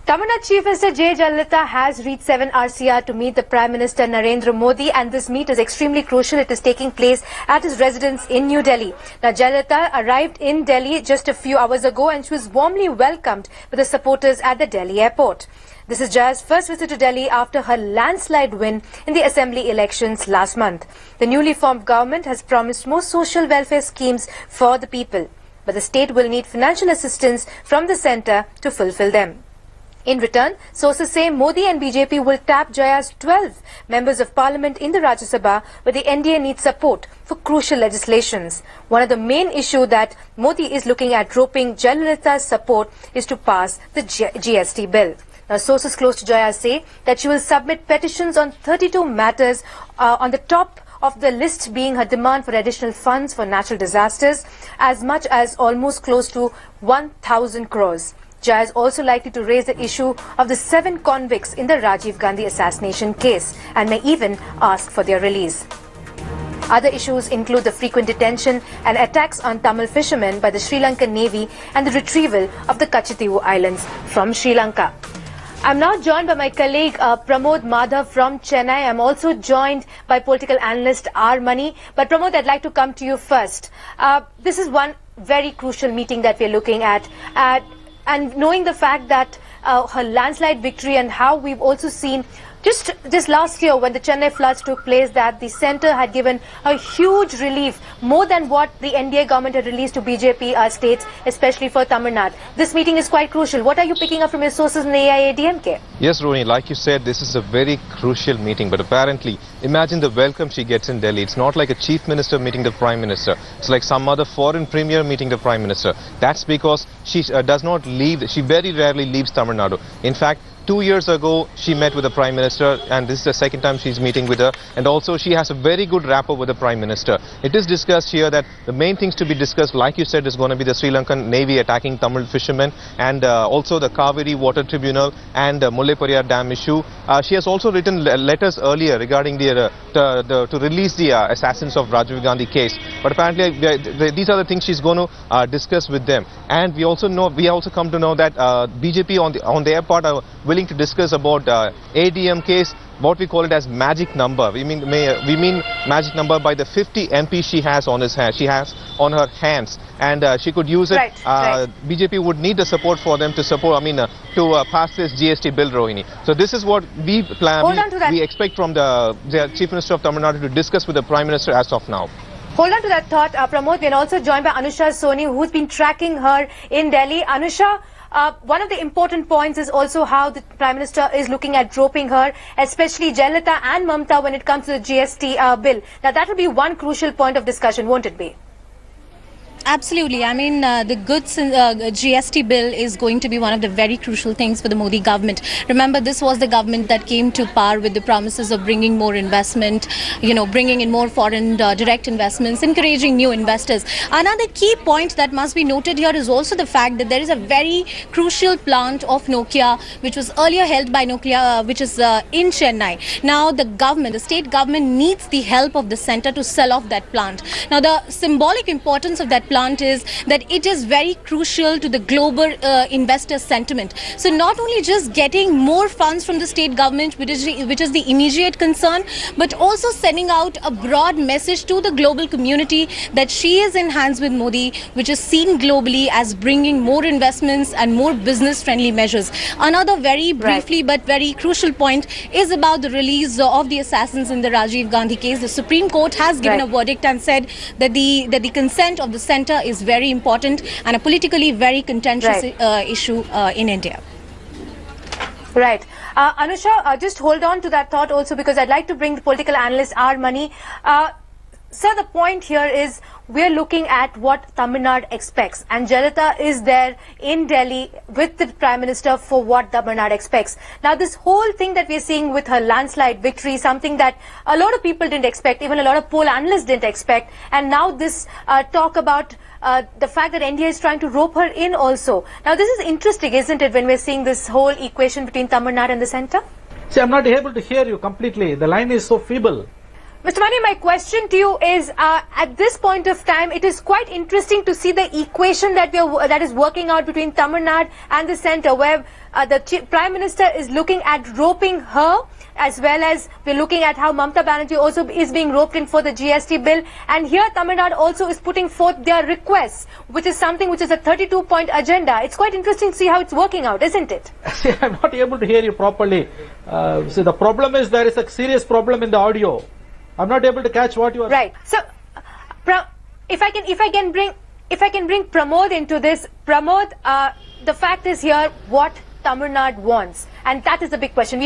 Tamil Nadu Chief Minister Jayalalithaa has reached 7 RCR to meet the Prime Minister Narendra Modi, and this meet is extremely crucial. It is taking place at his residence in New Delhi. Now, Jayalalithaa arrived in Delhi just a few hours ago and she was warmly welcomed by the supporters at the Delhi airport. This is Jaya's first visit to Delhi after her landslide win in the assembly elections last month. The newly formed government has promised more social welfare schemes for the people, but the state will need financial assistance from the centre to fulfill them. In return, sources say Modi and BJP will tap Jaya's 12 members of parliament in the Rajya Sabha, where the NDA needs support for crucial legislations. One of the main issues that Modi is looking at roping Jayalalitha's support is to pass the GST bill. Now, sources close to Jaya say that she will submit petitions on 32 matters, on the top of the list being her demand for additional funds for natural disasters, as much as almost close to 1,000 crores. Jaya is also likely to raise the issue of the 7 convicts in the Rajiv Gandhi assassination case and may even ask for their release. Other issues include the frequent detention and attacks on Tamil fishermen by the Sri Lankan Navy and the retrieval of the Kachitivu Islands from Sri Lanka. I'm now joined by my colleague Pramod Madhav from Chennai. I'm also joined by political analyst R. Mani. But Pramod, I'd like to come to you first. This is one very crucial meeting that we're looking at. And knowing the fact that her landslide victory and how we've also seen just this last year when the Chennai floods took place that the centre had given a huge relief, more than what the NDA government had released to BJP states, especially for Tamil Nadu. This meeting is quite crucial. What are you picking up from your sources in the AIADMK? Yes, Rohini, like you said, this is a very crucial meeting, but apparently, imagine the welcome she gets in Delhi. It's not like a chief minister meeting the prime minister. It's like some other foreign premier meeting the prime minister. That's because she does not leave, she very rarely leaves Tamil Nadu. In fact, 2 years ago, she met with the Prime Minister, and this is the second time she's meeting with her. And also, she has a very good rapport with the Prime Minister. It is discussed here that the main things to be discussed, like you said, is going to be the Sri Lankan Navy attacking Tamil fishermen, and also the Kaveri Water Tribunal and Mullai Periyar Dam issue. She has also written letters earlier regarding to release the assassins of Rajiv Gandhi case. But apparently, these are the things she's going to discuss with them. And we also come to know that BJP on their part are willing to discuss about ADM case, what we call it as magic number. We mean magic number by the 50 MP she has on on her hands, and she could use it. Right. BJP would need the support for them to support. To pass this GST bill, Rohini. So this is what we plan. We expect from the Chief Minister of Tamil Nadu to discuss with the Prime Minister as of now. Hold on to that thought, Pramod. We're also joined by Anusha Soni, who's been tracking her in Delhi. Anusha, one of the important points is also how the Prime Minister is looking at roping her, especially Jayalalithaa and Mamta, when it comes to the GST bill. Now, that will be one crucial point of discussion, won't it be? Absolutely. The goods GST bill is going to be one of the very crucial things for the Modi government. Remember, this was the government that came to power with the promises of bringing more investment, bringing in more foreign direct investments, encouraging new investors. Another key point that must be noted here is also the fact that there is a very crucial plant of Nokia, which was earlier held by Nokia, which is in Chennai. Now, the state government needs the help of the centre to sell off that plant. Now, the symbolic importance of that plant is that it is very crucial to the global investor sentiment. So not only just getting more funds from the state government, which is the immediate concern, but also sending out a broad message to the global community that she is in hands with Modi, which is seen globally as bringing more investments and more business-friendly measures. Another very briefly but very crucial point is about the release of the assassins in the Rajiv Gandhi case. The Supreme Court has given a verdict and said that the consent of the centre is very important and a politically very contentious issue in India. Right. Anusha, just hold on to that thought also, because I'd like to bring the political analyst R. Mani. Sir, the point here is we're looking at what Tamil Nadu expects, and Jayalalithaa is there in Delhi with the Prime Minister for what Tamil Nadu expects. Now, this whole thing that we're seeing with her landslide victory, something that a lot of people didn't expect, even a lot of poll analysts didn't expect, and now this talk about the fact that NDA is trying to rope her in also. Now, this is interesting, isn't it, when we're seeing this whole equation between Tamil Nadu and the centre? See, I'm not able to hear you completely. The line is so feeble. Mr. Mani, my question to you is, at this point of time, it is quite interesting to see the equation that is working out between Tamil Nadu and the centre, where the Prime Minister is looking at roping her, as well as we're looking at how Mamata Banerjee also is being roped in for the GST bill. And here Tamil Nadu also is putting forth their requests, which is something which is a 32-point agenda. It's quite interesting to see how it's working out, isn't it? See, I'm not able to hear you properly. See, the problem is there is a serious problem in the audio. I'm not able to catch what you are saying. Right. So, if I can bring Pramod into this, Pramod, the fact is here what Tamil Nadu wants, and that is the big question.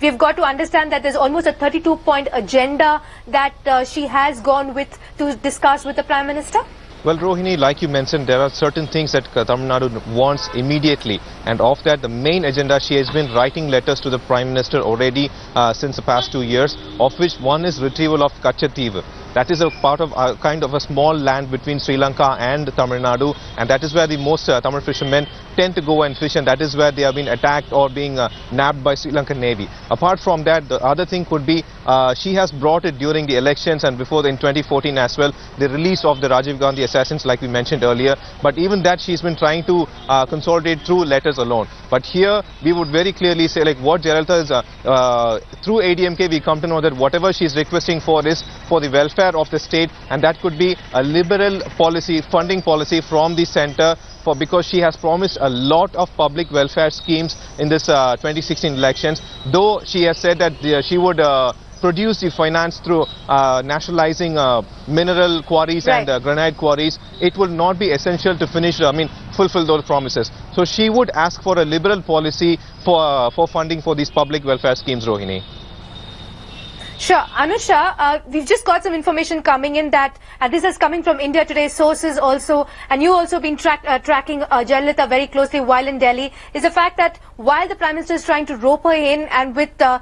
We've got to understand that there's almost a 32-point agenda that she has gone with to discuss with the Prime Minister. Well, Rohini, like you mentioned, there are certain things that Tamil Nadu wants immediately, and of that, the main agenda, she has been writing letters to the Prime Minister already since the past 2 years, of which one is retrieval of Kachathívu. That is a part of kind of a small land between Sri Lanka and Tamil Nadu, and that is where the most Tamil fishermen tend to go and fish, and that is where they have been attacked or being nabbed by Sri Lankan Navy. Apart from that, the other thing could be she has brought it during the elections and before in 2014 as well, the release of the Rajiv Gandhi assassins, like we mentioned earlier. But even that she's been trying to consolidate through letters alone. But here we would very clearly say, like what Jayalalithaa is through ADMK, we come to know that whatever she's requesting for is for the welfare of the state, and that could be a liberal policy, funding policy from the centre, because she has promised a lot of public welfare schemes in this 2016 elections, though she has said that she would produce the finance through nationalizing mineral quarries and granite quarries. It will not be essential to fulfill those promises. So she would ask for a liberal policy for funding for these public welfare schemes, Rohini. Sure. Anusha, we've just got some information coming in that, and this is coming from India Today sources also, and you also been tracking Jayalalithaa very closely while in Delhi, is the fact that while the Prime Minister is trying to rope her in, and with they're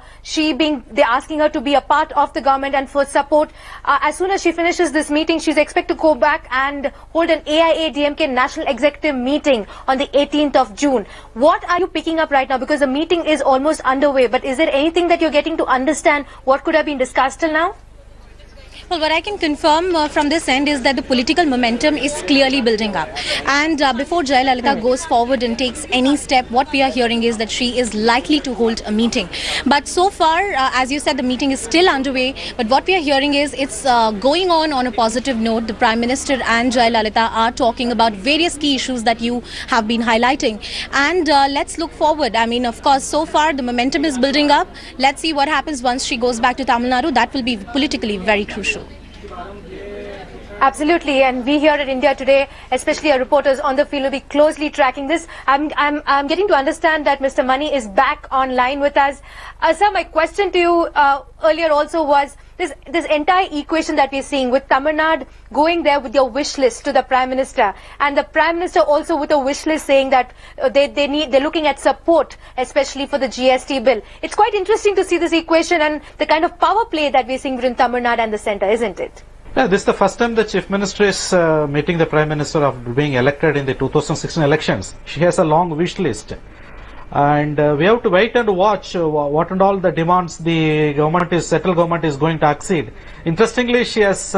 asking her to be a part of the government and for support, as soon as she finishes this meeting, she's expected to go back and hold an AIA-DMK National Executive meeting on the 18th of June. What are you picking up right now? Because the meeting is almost underway, but is there anything that you're getting to understand what could have been discussed till now? Well, what I can confirm from this end is that the political momentum is clearly building up. And before Jayalalithaa goes forward and takes any step, what we are hearing is that she is likely to hold a meeting. But so far, as you said, the meeting is still underway. But what we are hearing is it's going on a positive note. The Prime Minister and Jayalalithaa are talking about various key issues that you have been highlighting. And let's look forward. I mean, of course, so far the momentum is building up. Let's see what happens once she goes back to Tamil Nadu. That will be politically very crucial. Absolutely, and we here at India Today, especially our reporters on the field, will be closely tracking this. I'm getting to understand that Mr. Mani is back online with us. Sir, my question to you earlier also was this entire equation that we're seeing with Tamil Nadu going there with your wish list to the Prime Minister, and the Prime Minister also with a wish list saying that they're looking at support, especially for the GST bill. It's quite interesting to see this equation and the kind of power play that we're seeing between Tamil Nadu and the centre, isn't it? Yeah, this is the first time the Chief Minister is meeting the Prime Minister after being elected in the 2016 elections. She has a long wish list. And we have to wait and watch what and all the demands the central government is going to accede. Interestingly, she has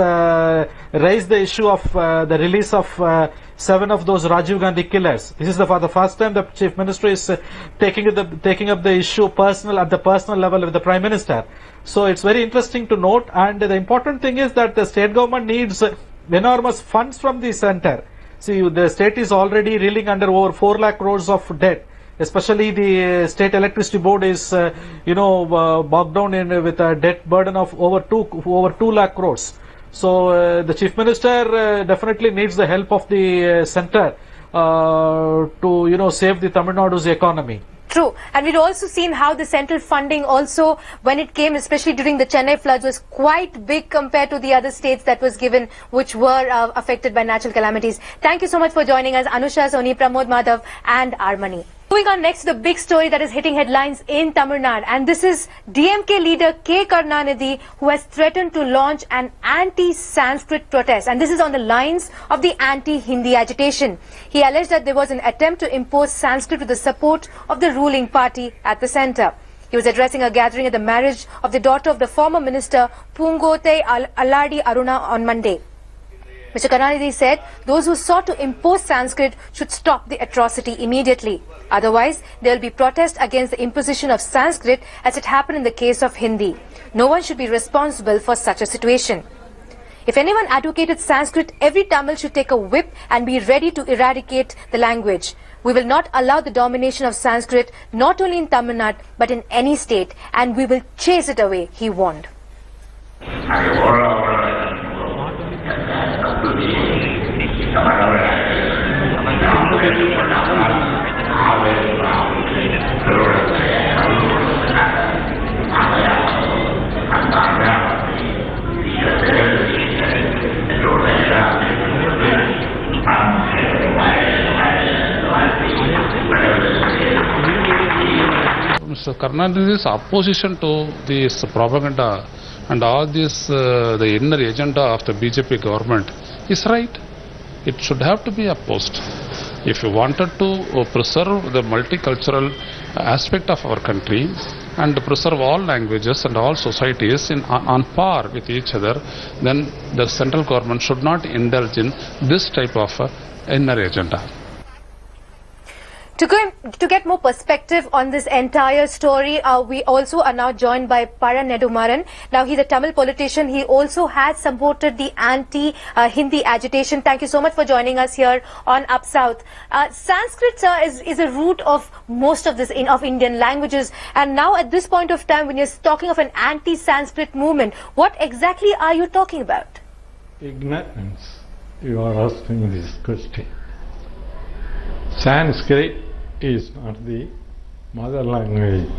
raised the issue of the release of 7 of those Rajiv Gandhi killers. This is for the first time the Chief Minister is taking up the issue at the personal level with the Prime Minister. So it's very interesting to note, and the important thing is that the state government needs enormous funds from the centre. See, the state is already reeling under over 4 lakh crores of debt. Especially the state electricity board is, bogged down with a debt burden of over 2 lakh crores. So the Chief Minister definitely needs the help of the centre to save the Tamil Nadu's economy. True, and we'd also seen how the central funding also, when it came, especially during the Chennai floods, was quite big compared to the other states that was given, which were affected by natural calamities. Thank you so much for joining us, Anusha, Soni, Pramod Madhav and Armani. Moving on next to the big story that is hitting headlines in Tamil Nadu, and this is DMK leader K Karunanidhi, who has threatened to launch an anti-Sanskrit protest, and this is on the lines of the anti-Hindi agitation. He alleged that there was an attempt to impose Sanskrit with the support of the ruling party at the centre. He was addressing a gathering at the marriage of the daughter of the former minister Pungote Alladi Aruna on Monday. Mr. Karunanidhi said those who sought to impose Sanskrit should stop the atrocity immediately. Otherwise, there will be protest against the imposition of Sanskrit as it happened in the case of Hindi. No one should be responsible for such a situation. If anyone advocated Sanskrit, every Tamil should take a whip and be ready to eradicate the language. We will not allow the domination of Sanskrit not only in Tamil Nadu but in any state, and we will chase it away, he warned. Mr. Karunanidhi's opposition to this propaganda and all this, the inner agenda of the BJP government is right. It should have to be opposed. If you wanted to preserve the multicultural aspect of our country and preserve all languages and all societies on par with each other, then the central government should not indulge in this type of inner agenda. To get more perspective on this entire story, we also are now joined by Nadu. Now, he's a Tamil politician. He also has supported the anti-Hindi agitation. Thank you so much for joining us here on Up South. Sanskrit, sir, is a root of most of this of Indian languages. And now, at this point of time, when you're talking of an anti-Sanskrit movement, what exactly are you talking about? Ignorance. You are asking this question. Sanskrit is not the mother language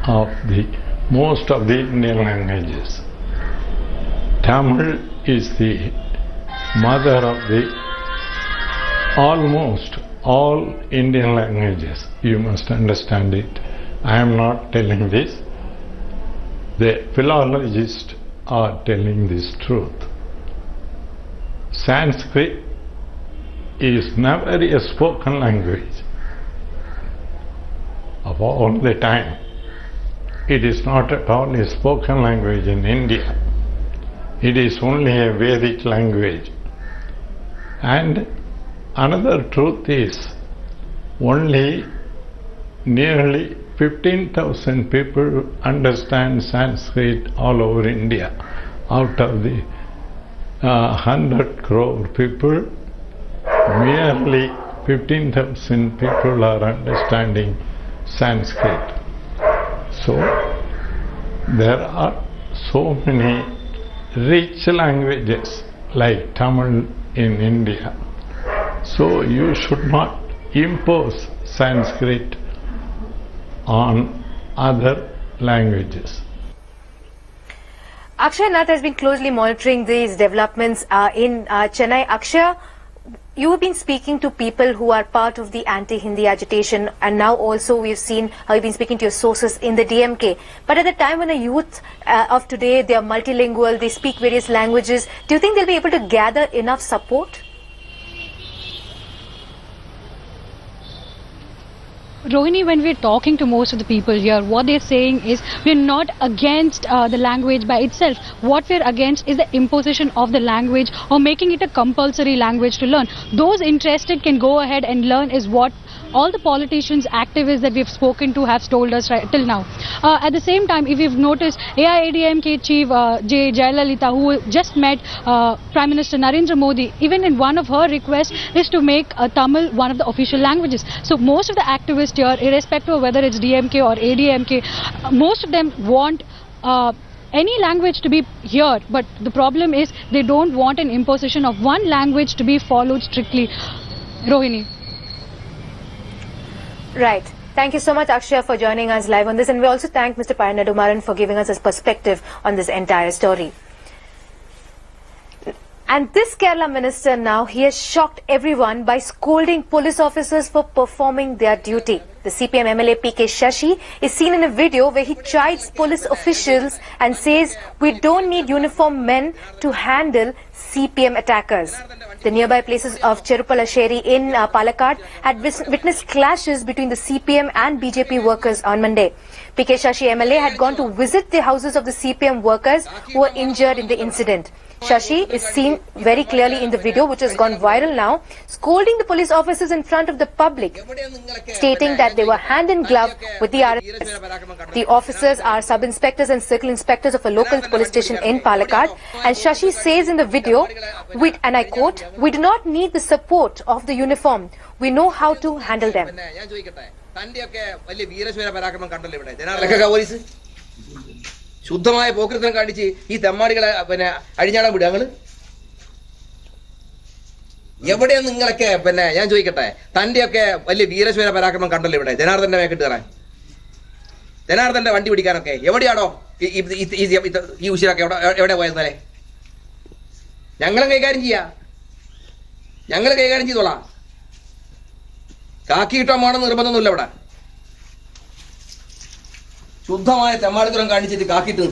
of the most of the Indian languages. Tamil is the mother of the almost all Indian languages. You must understand it. I am not telling this. The philologists are telling this truth. Sanskrit is never a spoken language of all the time. It is not at all a spoken language in India. It is only a Vedic language. And another truth is only nearly 15,000 people understand Sanskrit all over India. Out of the 100 crore people, merely 15,000 people are understanding Sanskrit. So there are so many rich languages like Tamil in India. So you should not impose Sanskrit on other languages. Akshay Nath has been closely monitoring these developments in Chennai. Akshay, you have been speaking to people who are part of the anti-Hindi agitation, and now also we've seen how you've been speaking to your sources in the DMK. But at the time when the youth of today, they are multilingual, they speak various languages, do you think they'll be able to gather enough support? Rohini, when we're talking to most of the people here, what they're saying is we're not against the language by itself. What we're against is the imposition of the language or making it a compulsory language to learn. Those interested can go ahead and learn is what all the politicians, activists that we've spoken to have told us right till now. At the same time, if you've noticed, AIADMK Chief Jayalalithaa, who just met Prime Minister Narendra Modi, even in one of her requests is to make Tamil one of the official languages. So most of the activists here, irrespective of whether it's DMK or ADMK, most of them want any language to be here, but the problem is they don't want an imposition of one language to be followed strictly. Rohini. Right. Thank you so much, Akshay, for joining us live on this. And we also thank Mr. Nadu for giving us his perspective on this entire story. And this Kerala minister now, he has shocked everyone by scolding police officers for performing their duty. The CPM MLA PK Shashi is seen in a video where he chides police officials and says, "We don't need uniformed men to handle CPM attackers." The nearby places of Cherupalasheri in Palakkad had witnessed clashes between the CPM and BJP workers on Monday. PK Shashi MLA had gone to visit the houses of the CPM workers who were injured in the incident. Shashi is seen very clearly in the video, which has gone viral now, scolding the police officers in front of the public, stating that they were hand in glove with the RSS. The officers are sub-inspectors and circle inspectors of a local police station in Palakkad, and Shashi says in the video, and I quote, "We do not need the support of the uniform. We know how to handle them." ശുദ്ധമായ പോക്കൃത്തം കാണിച്ച് ഈ തെമ്മാടികളെ അഴിഞ്ഞാടാൻ വിടുക ഞങ്ങള് എവിടെയാണ് നിങ്ങളൊക്കെ ഞാൻ ചോദിക്കട്ടെ തന്റെയൊക്കെ വലിയ വീരശ്വര പരാക്രമം കണ്ടല്ലോ ഇവിടെ ജനാർദ്ദന്റെ മേക്കിട്ട് കയറാൻ ജനാർദ്ദന്റെ വണ്ടി പിടിക്കാനൊക്കെ എവിടെയാണോ ഈ ഉശിരൊക്കെ എവിടെ പോയിരുന്നാലേ ഞങ്ങളും കൈകാര്യം ചെയ്തോളാം കാക്കിയിട്ടമാണെന്ന് നിർബന്ധമൊന്നുമില്ല ഇവിടെ ശുദ്ധമായ തെമ്മാടിത്തരം കാണിച്ചിട്ട് കാക്കിട്ട്.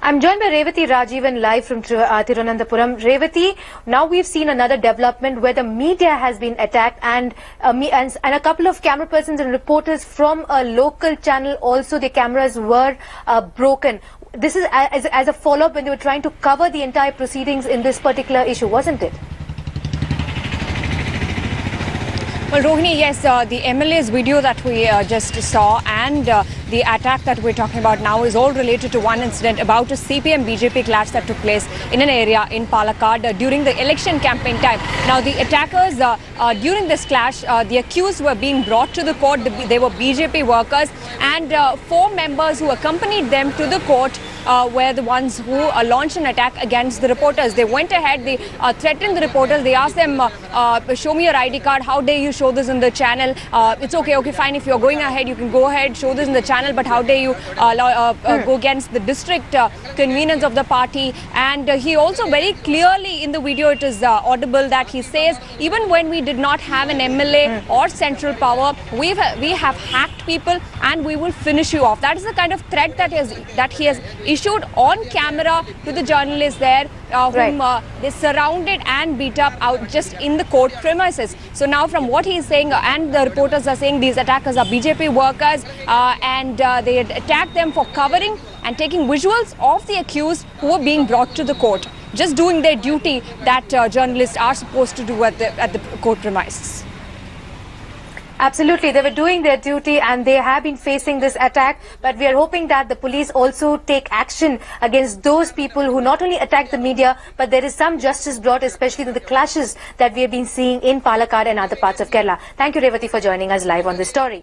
I'm joined by Revati Rajivan live from Tirunananthapuram. Revati, now we've seen another development where the media has been attacked and a couple of camera persons and reporters from a local channel also, their cameras were broken. This is as a follow-up when they were trying to cover the entire proceedings in this particular issue, wasn't it? Well, Rohini, yes, the MLA's video that we just saw and the attack that we're talking about now is all related to one incident about a CPM-BJP clash that took place in an area in Palakkad during the election campaign time. Now, the attackers, during this clash, the accused were being brought to the court. They were BJP workers, and 4 members who accompanied them to the court were the ones who launched an attack against the reporters. They went ahead, they threatened the reporters. They asked them, "Show me your ID card. How dare you show this in the channel? It's okay, fine. If you're going ahead, you can go ahead, show this in the channel. But how dare you go against the district conveners of the party?" And he also very clearly in the video, it is audible that he says, even when we did not have an MLA or central power, we have hacked people and we will finish you off. That is the kind of threat that he has issued on camera to the journalists there, whom they surrounded and beat up out just in the court premises. So now from what he is saying, and the reporters are saying, these attackers are BJP workers, and they had attacked them for covering and taking visuals of the accused who were being brought to the court, just doing their duty that journalists are supposed to do at the court premises. Absolutely, they were doing their duty and they have been facing this attack, but we are hoping that the police also take action against those people who not only attack the media, but there is some justice brought, especially in the clashes that we have been seeing in Palakkad and other parts of Kerala. Thank you, Revati, for joining us live on this story.